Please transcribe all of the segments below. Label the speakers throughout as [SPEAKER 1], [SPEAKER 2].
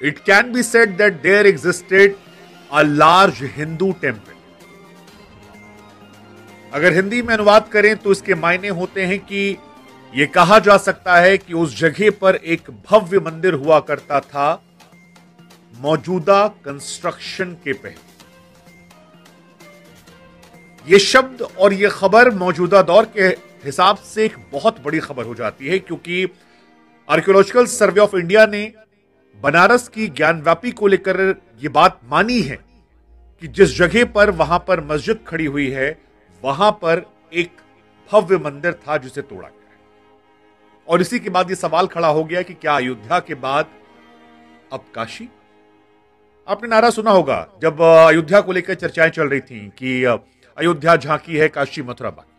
[SPEAKER 1] It can be said that there existed a large Hindu temple. अगर हिंदी में अनुवाद करें तो इसके मायने होते हैं कि यह कहा जा सकता है कि उस जगह पर एक भव्य मंदिर हुआ करता था मौजूदा कंस्ट्रक्शन के पहले। यह शब्द और यह खबर मौजूदा दौर के हिसाब से एक बहुत बड़ी खबर हो जाती है, क्योंकि आर्कियोलॉजिकल सर्वे ऑफ इंडिया ने बनारस की ज्ञानव्यापी को लेकर यह बात मानी है कि जिस जगह पर वहां पर मस्जिद खड़ी हुई है वहां पर एक भव्य मंदिर था जिसे तोड़ा गया है। और इसी के बाद यह सवाल खड़ा हो गया कि क्या अयोध्या के बाद अब काशी? आपने नारा सुना होगा जब अयोध्या को लेकर चर्चाएं चल रही थी कि अयोध्या झांकी है, काशी मथुरा बाकी।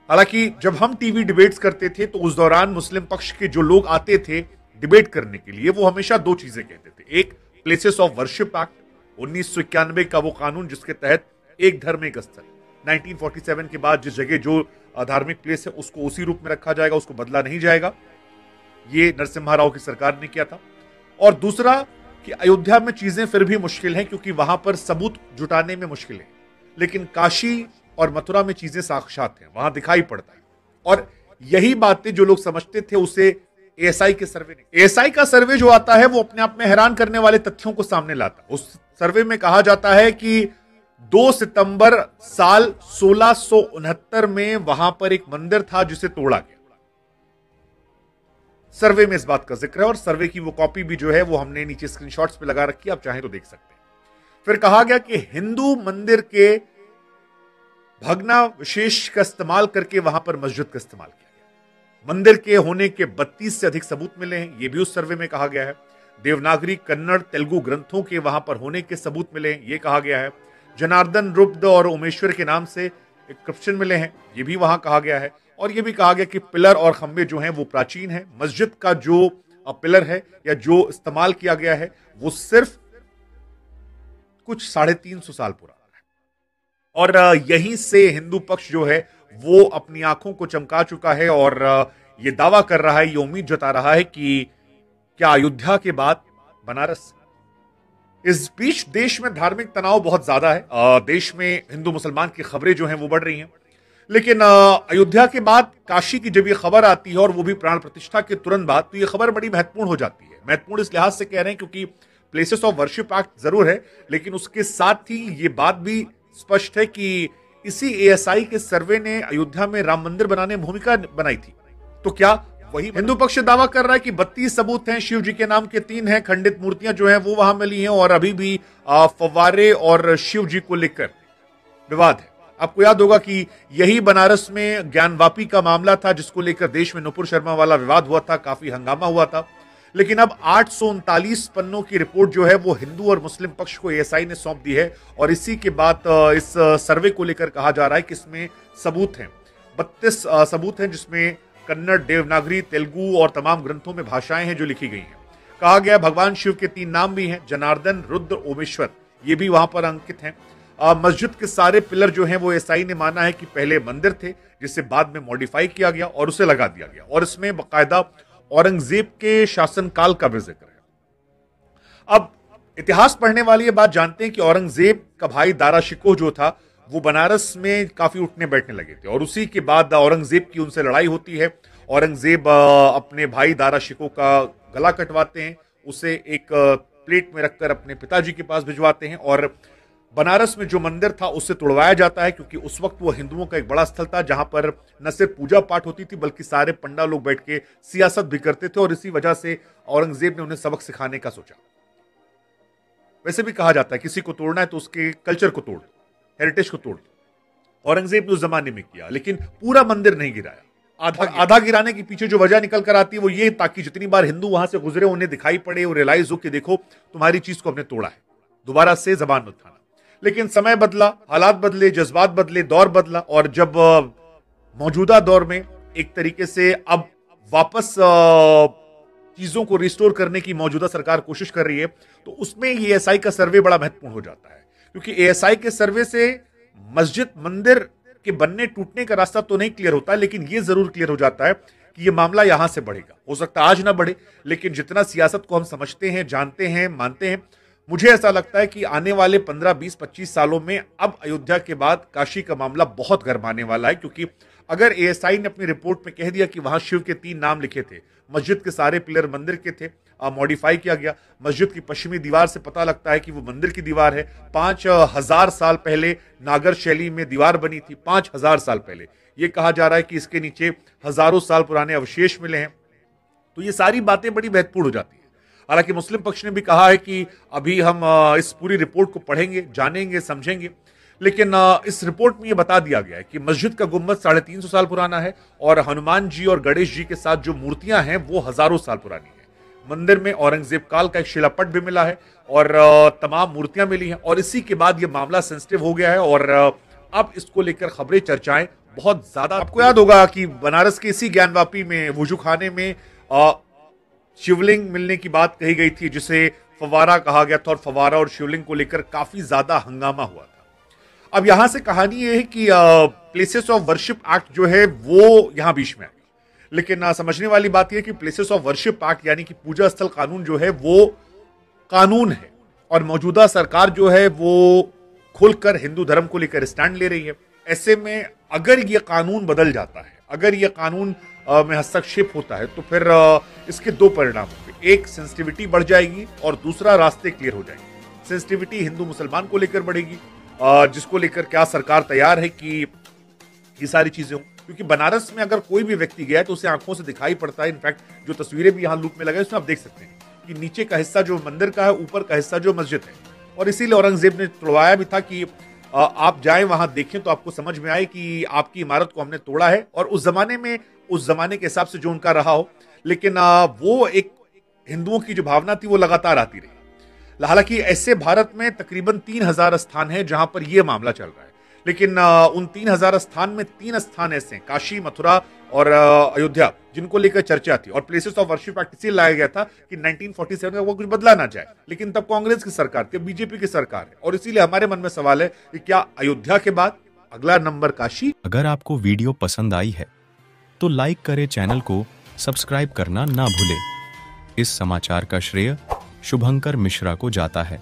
[SPEAKER 1] हालांकि जब हम टीवी डिबेट्स करते थे तो उस दौरान मुस्लिम पक्ष के जो लोग आते थे डिबेट करने के लिए, वो हमेशा दो चीजें कहते थे। एक, प्लेसेस ऑफ वर्शिप एक्ट 1991 का वो कानून जिसके तहत एक धर्म एक स्थल, 1947 के बाद जिस जगह जो धार्मिक प्लेस है उसको उसी रूप में रखा जाएगा, उसको बदला नहीं जाएगा। ये नरसिम्हा राव की सरकार ने किया था। और दूसरा कि अयोध्या में चीजें फिर भी मुश्किल हैं क्योंकि वहां पर सबूत जुटाने में मुश्किल है, लेकिन काशी और मथुरा में चीजें साक्षात हैं, वहां दिखाई पड़ता है। और यही बातें जो लोग समझते थे उसे एएसआई के सर्वे ने, एएसआई का सर्वे जो आता है वो अपने आप में हैरान करने वाले तथ्यों को सामने लाता है। उस सर्वे में कहा जाता है कि 2 सितंबर साल 1669 में वहां पर एक मंदिर था जिसे तोड़ा गया। सर्वे में इस बात का जिक्र है और सर्वे की वो कॉपी भी जो है वो हमने नीचे स्क्रीनशॉट्स पे लगा रखी है, आप चाहें तो देख सकते हैं। फिर कहा गया कि हिंदू मंदिर के भग्नावशेष का इस्तेमाल करके वहां पर मस्जिद का इस्तेमाल किया गया। मंदिर के होने के 32 से अधिक सबूत मिले हैं, यह भी उस सर्वे में कहा गया है। देवनागरी, कन्नड़, तेलुगु ग्रंथों के वहां पर होने के सबूत मिले हैं, यह कहा गया है। जनार्दन, रुद्र और उमेश्वर के नाम से इंस्क्रिप्शन मिले हैं, यह भी वहां कहा गया है। और यह भी कहा गया कि पिलर और खंबे जो हैं वो प्राचीन है। मस्जिद का जो पिलर है या जो इस्तेमाल किया गया है वो सिर्फ कुछ 350 साल पुराना है। और यहीं से हिंदू पक्ष जो है वो अपनी आंखों को चमका चुका है और ये दावा कर रहा है, ये उम्मीद जता रहा है कि क्या अयोध्या के बाद बनारस? इस बीच देश में धार्मिक तनाव बहुत ज्यादा है। देश में हिंदू मुसलमान की खबरें जो हैं वो बढ़ रही हैं, लेकिन अयोध्या के बाद काशी की जब ये खबर आती है और वो भी प्राण प्रतिष्ठा के तुरंत बाद, तो ये खबर बड़ी महत्वपूर्ण हो जाती है। महत्वपूर्ण इस लिहाज से कह रहे हैं क्योंकि प्लेसेस ऑफ वर्शिप एक्ट जरूर है, लेकिन उसके साथ ही ये बात भी स्पष्ट है कि इसी एएसआई के सर्वे ने अयोध्या में राम मंदिर बनाने में भूमिका बनाई थी। तो क्या वही हिंदू पक्ष दावा कर रहा है कि 32 सबूत हैं, शिव जी के नाम के 3 हैं, खंडित मूर्तियां जो हैं वो वहां मिली हैं और अभी भी फव्वारे और शिव जी को लेकर विवाद है। आपको याद होगा कि यही बनारस में ज्ञानवापी का मामला था जिसको लेकर देश में नुपुर शर्मा वाला विवाद हुआ था, काफी हंगामा हुआ था। लेकिन अब 839 पन्नों की रिपोर्ट जो है वो हिंदू और मुस्लिम पक्ष को एएसआई ने सौंप दी है और इसी के बाद इस सर्वे को लेकर कहा जा रहा है कि इसमें सबूत हैं, 32 सबूत हैं जिसमें कन्नड़, देवनागरी, तेलुगु और तमाम ग्रंथों में भाषाएं हैं जो लिखी गई हैं। कहा गया भगवान शिव के 3 नाम भी हैं, जनार्दन, रुद्र, ओमेश्वर, ये भी वहां पर अंकित हैं। मस्जिद के सारे पिलर जो हैं वो एएसआई ने माना है कि पहले मंदिर थे जिसे बाद में मॉडिफाई किया गया और उसे लगा दिया गया और इसमें बाकायदा औरंगजेब के शासनकाल का भी जिक्र है। अब इतिहास पढ़ने वाले ये बात जानते हैं कि औरंगजेब का भाई दारा शिकोह जो था वो बनारस में काफी उठने बैठने लगे थे और उसी के बाद औरंगजेब की उनसे लड़ाई होती है। औरंगजेब अपने भाई दारा शिकोह का गला कटवाते हैं, उसे एक प्लेट में रखकर अपने पिताजी के पास भिजवाते हैं और बनारस में जो मंदिर था उससे तुड़वाया जाता है क्योंकि उस वक्त वो हिंदुओं का एक बड़ा स्थल था जहां पर न सिर्फ पूजा पाठ होती थी बल्कि सारे पंडा लोग बैठ के सियासत भी करते थे और इसी वजह से औरंगजेब ने उन्हें सबक सिखाने का सोचा। वैसे भी कहा जाता है किसी को तोड़ना है तो उसके कल्चर को तोड़, हेरिटेज को तोड़। औरंगजेब ने उस जमाने में किया लेकिन पूरा मंदिर नहीं गिराया। आधा गिराने के पीछे जो वजह निकल कर आती है वो ये ताकि जितनी बार हिंदू वहां से गुजरे उन्हें दिखाई पड़े और रियलाइज हो कि देखो तुम्हारी चीज को हमने तोड़ा है, दोबारा से जबान मत उठाना। लेकिन समय बदला, हालात बदले, जज्बात बदले, दौर बदला और जब मौजूदा दौर में एक तरीके से अब वापस चीजों को रिस्टोर करने की मौजूदा सरकार कोशिश कर रही है तो उसमें ये एएसआई का सर्वे बड़ा महत्वपूर्ण हो जाता है क्योंकि एएसआई के सर्वे से मस्जिद मंदिर के बनने टूटने का रास्ता तो नहीं क्लियर होता लेकिन यह जरूर क्लियर हो जाता है कि ये मामला यहां से बढ़ेगा। हो सकता है आज ना बढ़े, लेकिन जितना सियासत को हम समझते हैं, जानते हैं, मानते हैं, मुझे ऐसा लगता है कि आने वाले 15, 20, 25 सालों में अब अयोध्या के बाद काशी का मामला बहुत गरमाने वाला है। क्योंकि अगर एएसआई ने अपनी रिपोर्ट में कह दिया कि वहां शिव के 3 नाम लिखे थे, मस्जिद के सारे पिलर मंदिर के थे, मॉडिफाई किया गया, मस्जिद की पश्चिमी दीवार से पता लगता है कि वो मंदिर की दीवार है, 5000 साल पहले नागर शैली में दीवार बनी थी, 5000 साल पहले। ये कहा जा रहा है कि इसके नीचे हजारों साल पुराने अवशेष मिले हैं। तो ये सारी बातें बड़ी महत्वपूर्ण हो जाती है। हालांकि मुस्लिम पक्ष ने भी कहा है कि अभी हम इस पूरी रिपोर्ट को पढ़ेंगे, जानेंगे, समझेंगे, लेकिन इस रिपोर्ट में यह बता दिया गया है कि मस्जिद का गुम्बद 350 साल पुराना है और हनुमान जी और गणेश जी के साथ जो मूर्तियां हैं वो हजारों साल पुरानी है। मंदिर में औरंगजेब काल का एक शिलापट भी मिला है और तमाम मूर्तियां मिली हैं। और इसी के बाद यह मामला सेंसिटिव हो गया है और अब इसको लेकर खबरें, चर्चाएं बहुत ज्यादा। आपको याद होगा कि बनारस के इसी ज्ञानवापी में वुजू खाने में शिवलिंग मिलने की बात कही गई थी, जिसे फवारा कहा गया था और फवारा और शिवलिंग को लेकर काफी ज्यादा हंगामा हुआ था। अब यहां से कहानी यह है कि प्लेसेस ऑफ वर्शिप एक्ट जो है वो यहां बीच में आ गया। लेकिन समझने वाली बात यह कि प्लेसेस ऑफ वर्शिप एक्ट यानी कि पूजा स्थल कानून जो है वो कानून है और मौजूदा सरकार जो है वो खुलकर हिंदू धर्म को लेकर स्टैंड ले रही है। ऐसे में अगर यह कानून बदल जाता है, अगर यह कानून में हस्तक्षेप होता है, तो फिर इसके 2 परिणाम होंगे। एक, सेंसिटिविटी बढ़ जाएगी और दूसरा, रास्ते क्लियर हो जाएंगे। सेंसिटिविटी हिंदू मुसलमान को लेकर बढ़ेगी, जिसको लेकर क्या सरकार तैयार है कि ये सारी चीजें हों। क्योंकि बनारस में अगर कोई भी व्यक्ति गया है तो उसे आंखों से दिखाई पड़ता है। इनफैक्ट जो तस्वीरें भी यहाँ लूप में लगाई उसमें आप देख सकते हैं कि नीचे का हिस्सा जो मंदिर का है, ऊपर का हिस्सा जो मस्जिद है। और इसीलिए औरंगजेब ने तोड़वाया भी था कि आप जाएं वहां देखें तो आपको समझ में आए कि आपकी इमारत को हमने तोड़ा है। और उस जमाने के हिसाब से जो उनका रहा हो, लेकिन वो एक हिंदुओं की जो भावना थी वो लगातार आती रही। हालांकि ऐसे भारत में तकरीबन 3000 स्थान है जहां पर यह मामला चल रहा है। लेकिन उन 3000 स्थान में 3 स्थान ऐसे हैं, काशी, मथुरा और अयोध्या, जिनको लेकर चर्चा थी। और प्लेसेस ऑफ वर्शिप एक्ट इसलिए लाया गया था कि 1947 में वो कुछ बदला ना जाए। लेकिन तब कांग्रेस की सरकार थी, बीजेपी की सरकार है, और इसीलिए हमारे मन में सवाल है कि क्या अयोध्या के बाद अगला नंबर काशी?
[SPEAKER 2] अगर आपको वीडियो पसंद आई है तो लाइक करें, चैनल को सब्सक्राइब करना ना भूलें। इस समाचार का श्रेय शुभंकर मिश्रा को जाता है।